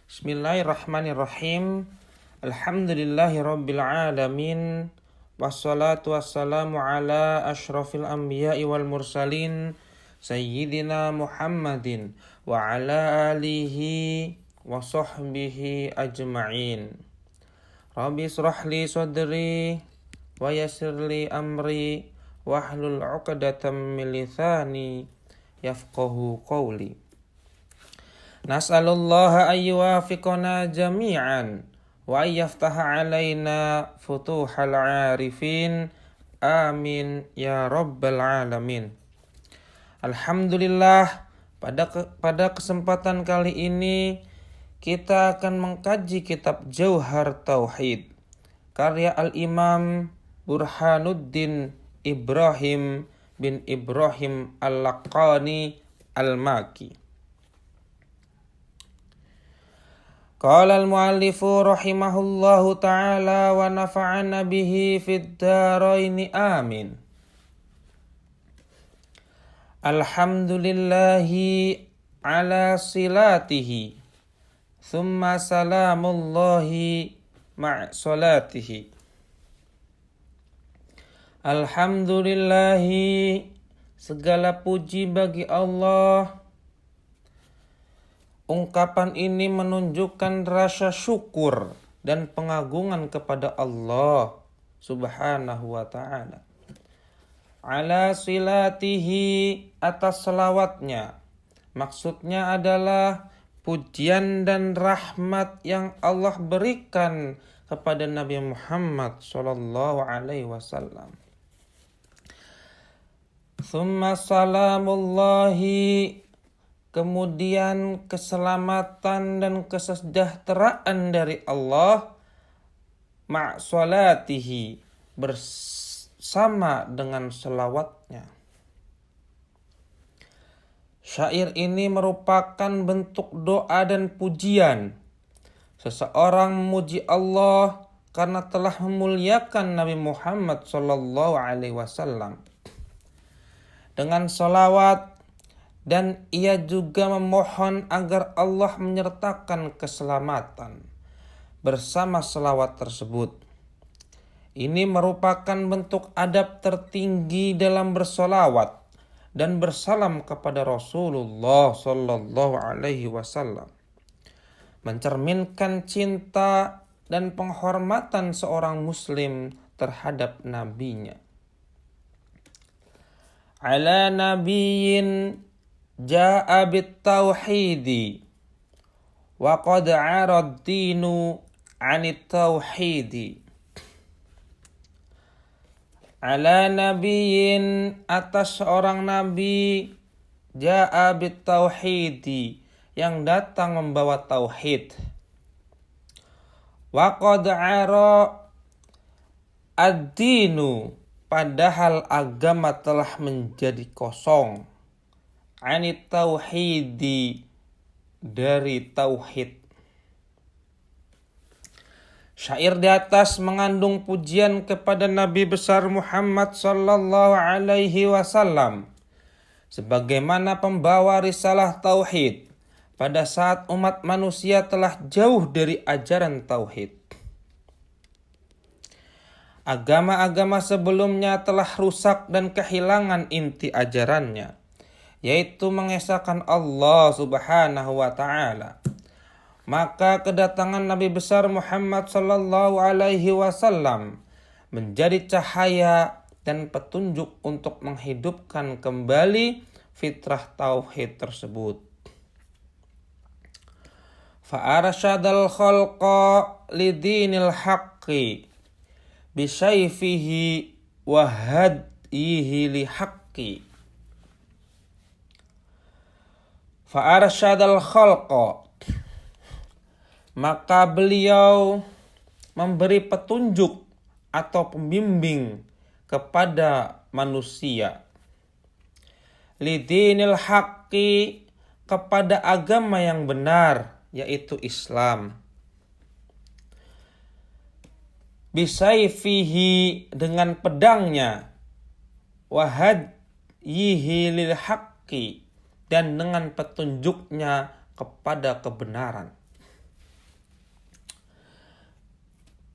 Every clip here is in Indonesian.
Bismillahirrahmanirrahim. Alhamdulillahirabbil alamin. Wassalatu wassalamu ala asyrafil anbiya'i wal mursalin sayyidina Muhammadin wa ala alihi wa sahbihi ajma'in. Rabbi israh li sadri wa yassir li amri wahlul 'uqdatam min lisani yafqahu qawli. Nas'alullaha ayyuwafiqana jami'an wa ayyaftaha alaina futuhal arifin. Amin ya rabbal alamin. Alhamdulillah, pada kesempatan kali ini kita akan mengkaji kitab Jauhar Tauhid karya Al-Imam Burhanuddin Ibrahim bin Ibrahim Al-Laqani Al-Maki. Qala al-muallifu rahimahullahu ta'ala wa nafa'ana bihi fid dharaini amin. Alhamdulillahi ala silatihi thumma salamullahi ma'solatihi. Alhamdulillahi, segala puji bagi Allah. Ungkapan ini menunjukkan rasa syukur dan pengagungan kepada Allah Subhanahu wa ta'ala. Ala silatihi, atas selawatnya. Maksudnya adalah pujian dan rahmat yang Allah berikan kepada Nabi Muhammad sallallahu alaihi wasallam. Tsumma salamullahi, kemudian keselamatan dan kesejahteraan dari Allah ma'solatihi, bersama dengan selawatnya. Syair ini merupakan bentuk doa dan pujian. Seseorang memuji Allah karena telah memuliakan Nabi Muhammad sallallahu alaihi wasallam dengan salawat, dan ia juga memohon agar Allah menyertakan keselamatan bersama selawat tersebut. Ini merupakan bentuk adab tertinggi dalam bersolawat dan bersalam kepada Rasulullah sallallahu alaihi wasallam, mencerminkan cinta dan penghormatan seorang muslim terhadap nabinya. Ala nabiyyin ja'a bit tauhidi wa qad 'arad dinu 'anit tauhidi. Ala nabiyyin, atas seorang nabi, ja'a bit tauhidi, yang datang membawa tauhid. Wa qad 'ara ad-dinu, padahal agama telah menjadi kosong. Anit tauhidi, dari tauhid. Syair di atas mengandung pujian kepada Nabi besar Muhammad sallallahu alaihi wasallam sebagaimana pembawa risalah tauhid pada saat umat manusia telah jauh dari ajaran tauhid. Agama-agama sebelumnya telah rusak dan kehilangan inti ajarannya, yaitu mengesahkan Allah Subhanahu wa ta'ala. Maka kedatangan Nabi besar Muhammad sallallahu alaihi wasallam menjadi cahaya dan petunjuk untuk menghidupkan kembali fitrah tauhid tersebut. Fa'arsyadal khalqa lidinil haqqi bisayfihi wa hadyihi lihaqqi. Fa'arsyadal khalqa, maka beliau memberi petunjuk atau pembimbing kepada manusia. Lidinil haqqi, kepada agama yang benar, yaitu Islam. Bisayfihi, dengan pedangnya. Wahadyihi lil haqqi, dan dengan petunjuknya kepada kebenaran.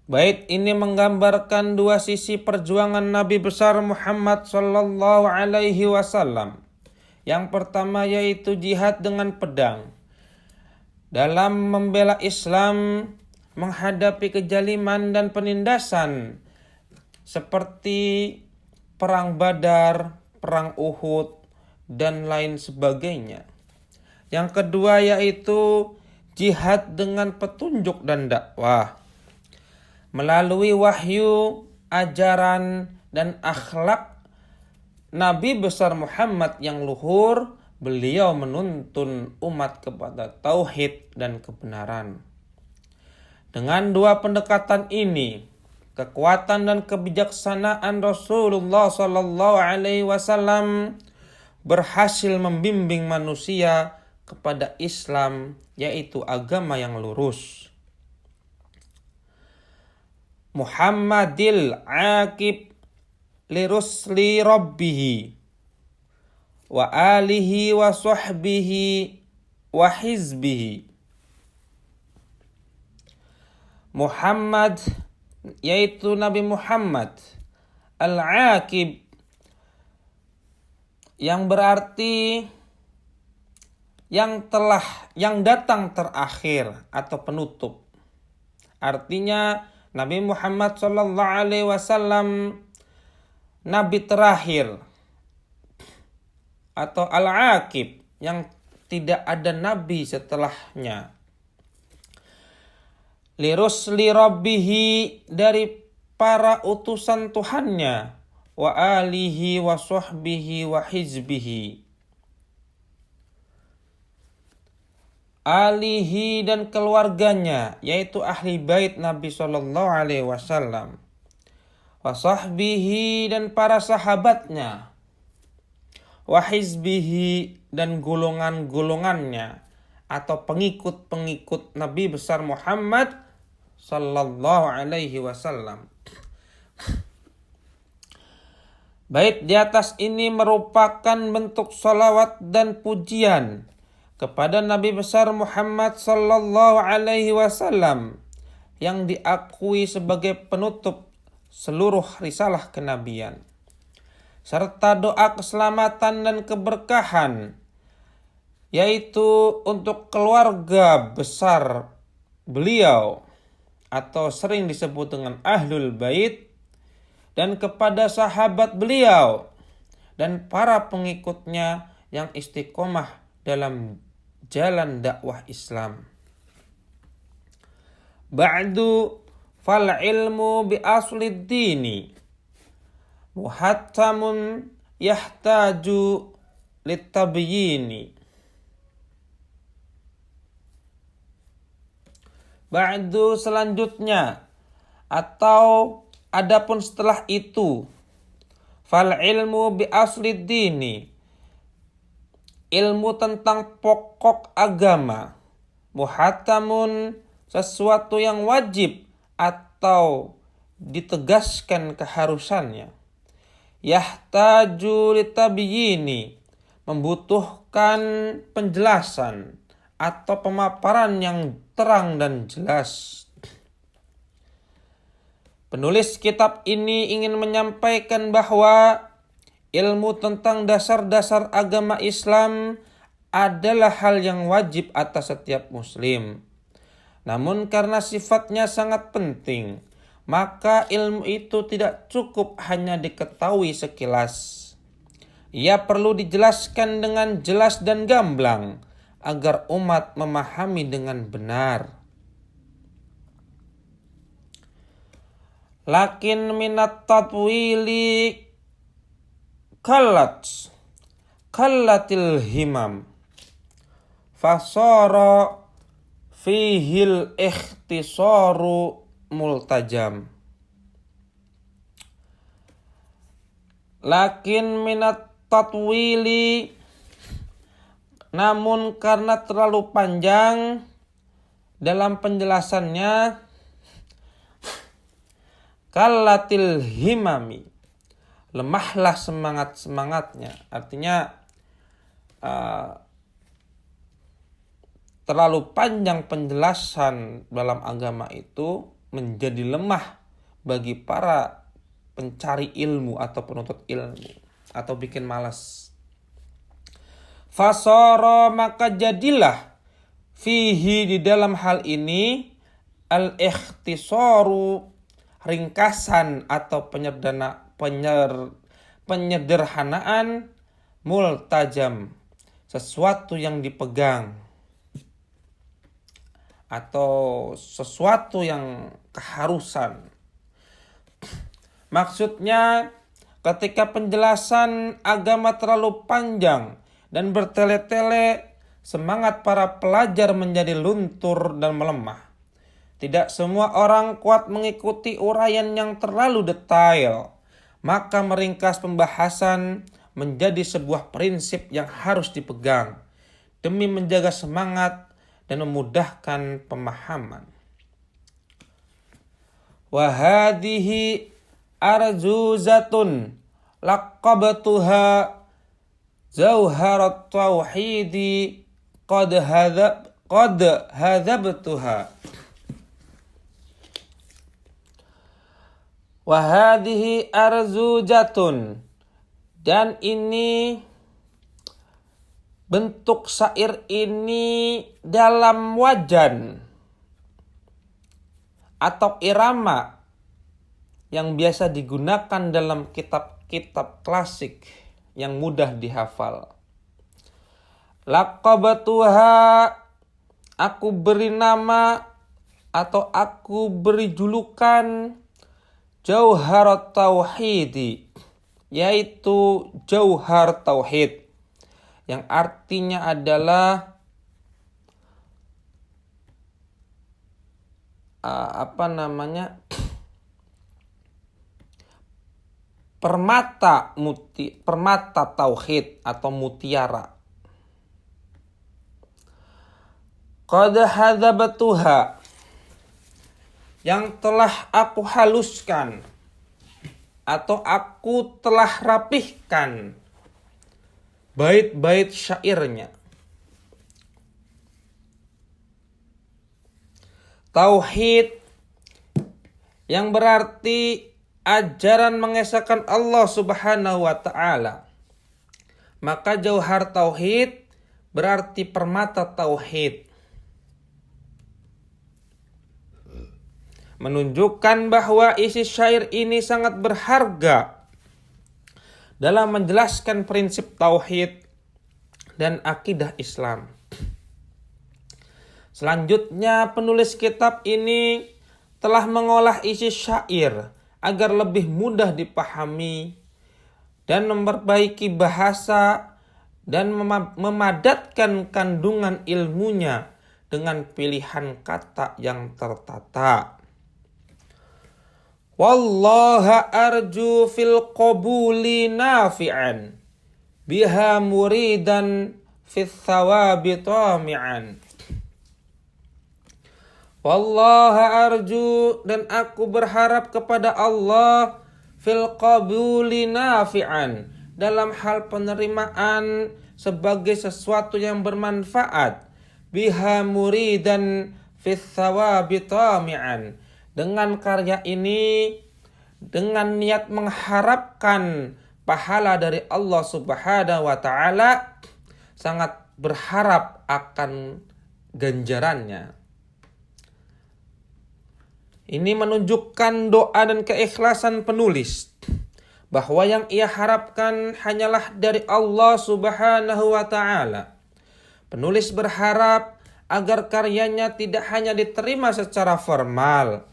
Bait ini menggambarkan dua sisi perjuangan Nabi besar Muhammad sallallahu alaihi wasallam. Yang pertama yaitu jihad dengan pedang dalam membela Islam menghadapi kejaliman dan penindasan seperti perang Badar, perang Uhud, dan lain sebagainya. Yang kedua yaitu jihad dengan petunjuk dan dakwah. Melalui wahyu, ajaran, dan akhlak Nabi besar Muhammad yang luhur, beliau menuntun umat kepada tauhid dan kebenaran. Dengan dua pendekatan ini, kekuatan dan kebijaksanaan Rasulullah sallallahu alaihi wasallam berhasil membimbing manusia kepada Islam, yaitu agama yang lurus. Muhammadil aqib lirusli rabbihi wa alihi wa sahbihi wa hizbihi. Muhammad yaitu Nabi Muhammad al-aqib, yang berarti yang datang terakhir atau penutup. Artinya Nabi Muhammad sallallahu alaihi wasallam nabi terakhir atau al-aqib, yang tidak ada nabi setelahnya. Lirusli rabbihi, dari para utusan Tuhannya, wa alihi wa sahbihi wa hizbihi. Alihi dan keluarganya, yaitu ahli bait Nabi sallallahu alaihi wasallam. Wa sahbihi, dan para sahabatnya. Wa hizbihi, dan golongan-golongannya atau pengikut-pengikut Nabi besar Muhammad sallallahu alaihi wasallam. Bait di atas ini merupakan bentuk salawat dan pujian kepada Nabi besar Muhammad sallallahu alaihi wasallam yang diakui sebagai penutup seluruh risalah kenabian, serta doa keselamatan dan keberkahan, yaitu untuk keluarga besar beliau atau sering disebut dengan Ahlul Bait, dan kepada sahabat beliau dan para pengikutnya yang istiqomah dalam jalan dakwah Islam. Ba'du fal ilmu bi aslid dini muhattamun yahtaju litabyini. Ba'du, selanjutnya, atau adapun setelah itu, fal ilmu bi aslid dini, ilmu tentang pokok agama, muhattamun, sesuatu yang wajib atau ditegaskan keharusannya, yahtaju litabyini, membutuhkan penjelasan atau pemaparan yang terang dan jelas. Penulis kitab ini ingin menyampaikan bahwa ilmu tentang dasar-dasar agama Islam adalah hal yang wajib atas setiap muslim. Namun karena sifatnya sangat penting, maka ilmu itu tidak cukup hanya diketahui sekilas. Ia perlu dijelaskan dengan jelas dan gamblang agar umat memahami dengan benar. Lakin minat tatwili kallatil himam fasara fihil ikhtisaru multajam. Lakin minat tatwili, namun karena terlalu panjang dalam penjelasannya, kallatil himami, lemahlah semangatnya. Artinya terlalu panjang penjelasan dalam agama itu, menjadi lemah bagi para pencari ilmu atau penuntut ilmu, atau bikin malas. Fasara, maka jadilah, fihi, di dalam hal ini, al-ikhtisaru, ringkasan atau penyederhanaan, multajam, sesuatu yang dipegang atau sesuatu yang keharusan. Maksudnya, ketika penjelasan agama terlalu panjang dan bertele-tele, semangat para pelajar menjadi luntur dan melemah. Tidak semua orang kuat mengikuti uraian yang terlalu detail. Maka meringkas pembahasan menjadi sebuah prinsip yang harus dipegang demi menjaga semangat dan memudahkan pemahaman. Wa hadhihi arzuzatun laqabtuha Jauharat Tauhidi qad hadzabtuha. Wa hadhihi arzujatun, dan ini bentuk syair ini dalam wajan atau irama yang biasa digunakan dalam kitab-kitab klasik yang mudah dihafal. Laqabtuha, aku beri nama atau aku beri julukan Jauharat Tauhidi, yaitu Jauhar Tauhid, yang artinya adalah permata tauhid atau mutiara. Qad hadzabtuha, yang telah aku haluskan atau aku telah rapihkan bait-bait syairnya. Tauhid yang berarti ajaran mengesahkan Allah Subhanahu wa ta'ala. Maka Jauhar Tauhid berarti permata tauhid. Menunjukkan bahwa isi syair ini sangat berharga dalam menjelaskan prinsip tauhid dan akidah Islam. Selanjutnya, penulis kitab ini telah mengolah isi syair agar lebih mudah dipahami dan memperbaiki bahasa dan memadatkan kandungan ilmunya dengan pilihan kata yang tertata. Wallaha arju fil qabuli nafi'an biha muridan fis thawabi tami'an. Wallaha arju, dan aku berharap kepada Allah, fil qabuli nafi'an, dalam hal penerimaan sebagai sesuatu yang bermanfaat, biha muridan fis thawabi tami'an, dengan karya ini dengan niat mengharapkan pahala dari Allah Subhanahu wa ta'ala, sangat berharap akan ganjarannya. Ini menunjukkan doa dan keikhlasan penulis, bahwa yang ia harapkan hanyalah dari Allah Subhanahu wa ta'ala. Penulis berharap agar karyanya tidak hanya diterima secara formal,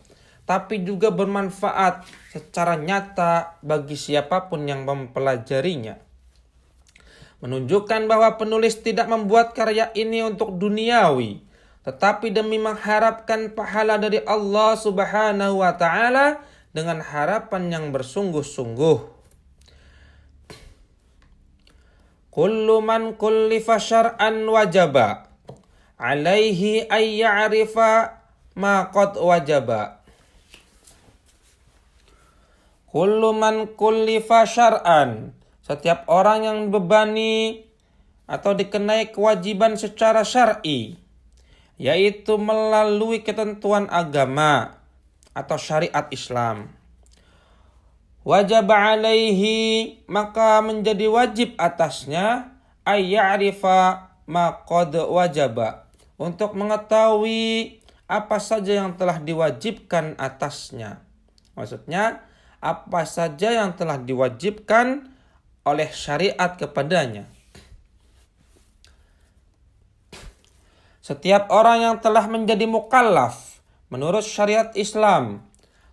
tapi juga bermanfaat secara nyata bagi siapapun yang mempelajarinya. Menunjukkan bahwa penulis tidak membuat karya ini untuk duniawi, tetapi demi mengharapkan pahala dari Allah Subhanahu wa ta'ala dengan harapan yang bersungguh-sungguh. Kullu man kullifa syar'an wajaba alaihi ay ya'rifa ma qad wajaba. Kullu man kullifa syar'an, setiap orang yang dibebani atau dikenai kewajiban secara syar'i, yaitu melalui ketentuan agama, atau syariat Islam. Wajib alaihi, maka menjadi wajib atasnya ayya'rifa ma qad wajaba, untuk mengetahui apa saja yang telah diwajibkan atasnya. Maksudnya apa saja yang telah diwajibkan oleh syariat kepadanya. Setiap orang yang telah menjadi mukallaf menurut syariat Islam,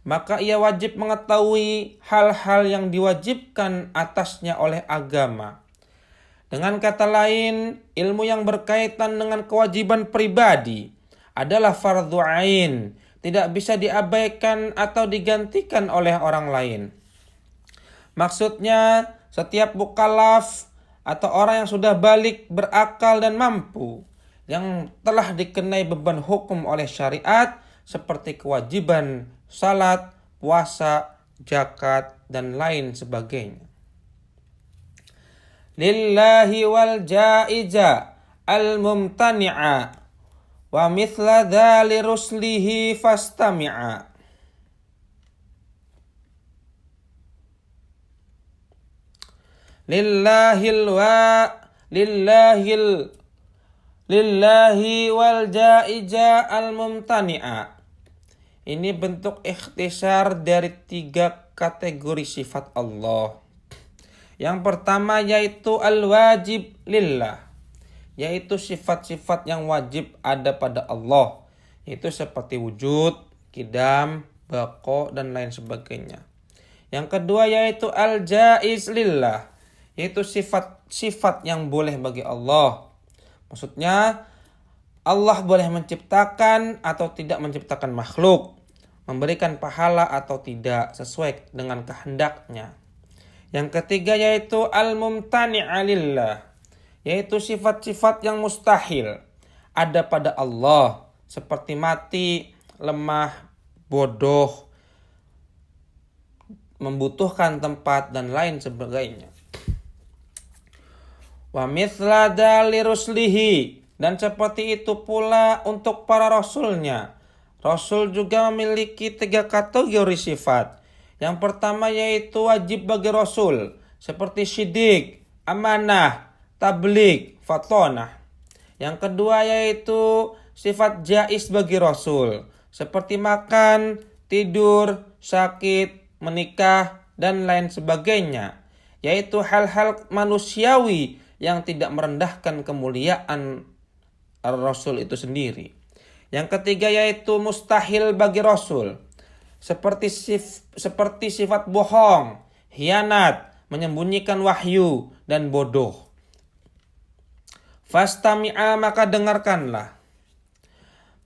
maka ia wajib mengetahui hal-hal yang diwajibkan atasnya oleh agama. Dengan kata lain, ilmu yang berkaitan dengan kewajiban pribadi adalah fardhu ain, tidak bisa diabaikan atau digantikan oleh orang lain. Maksudnya, setiap mukallaf atau orang yang sudah balik, berakal dan mampu, yang telah dikenai beban hukum oleh syariat seperti kewajiban salat, puasa, zakat, dan lain sebagainya. Lillahi wal jaiza al-mumtani'a wa mithla dhali ruslihi fastami'a. Lillahi wal jaiza al-mumtani'a. Ini bentuk ikhtisar dari 3 kategori sifat Allah. Yang pertama yaitu al-wajib lillah, yaitu sifat-sifat yang wajib ada pada Allah, yaitu seperti wujud, qidam, baqa, dan lain sebagainya. Yang kedua yaitu al-jaiz lillah, yaitu sifat-sifat yang boleh bagi Allah. Maksudnya Allah boleh menciptakan atau tidak menciptakan makhluk, memberikan pahala atau tidak sesuai dengan kehendaknya. Yang ketiga yaitu al-mumtani'a lillah, yaitu sifat-sifat yang mustahil ada pada Allah, seperti mati, lemah, bodoh, membutuhkan tempat, dan lain sebagainya. Wa mithla dhali ruslihi, dan seperti itu pula untuk para rasulnya. Rasul juga memiliki 3 kategori sifat. Yang pertama yaitu wajib bagi rasul, seperti syidik, amanah, tabligh, fatonah. Yang kedua yaitu sifat jaiz bagi rasul, seperti makan, tidur, sakit, menikah, dan lain sebagainya, yaitu hal-hal manusiawi yang tidak merendahkan kemuliaan Rasul itu sendiri. Yang ketiga yaitu mustahil bagi Rasul, seperti sifat bohong, khianat, menyembunyikan wahyu, dan bodoh. Fastami'a, maka dengarkanlah.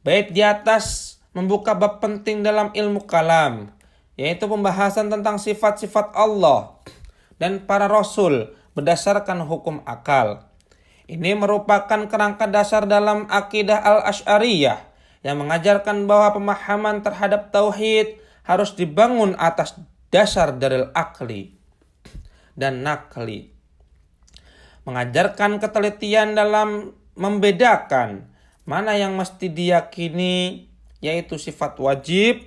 Bait di atas membuka bab penting dalam ilmu kalam, yaitu pembahasan tentang sifat-sifat Allah dan para Rasul berdasarkan hukum akal. Ini merupakan kerangka dasar dalam akidah al-Asy'ariyah yang mengajarkan bahwa pemahaman terhadap tauhid harus dibangun atas dasar dalil akli dan nakli. Mengajarkan ketelitian dalam membedakan mana yang mesti diyakini, yaitu sifat wajib,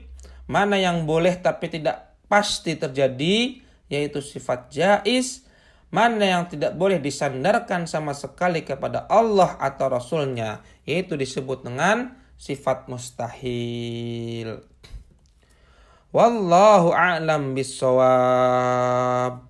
mana yang boleh tapi tidak pasti terjadi, yaitu sifat jaiz, mana yang tidak boleh disandarkan sama sekali kepada Allah atau Rasulnya, yaitu disebut dengan sifat mustahil. Wallahu a'lam bissawab.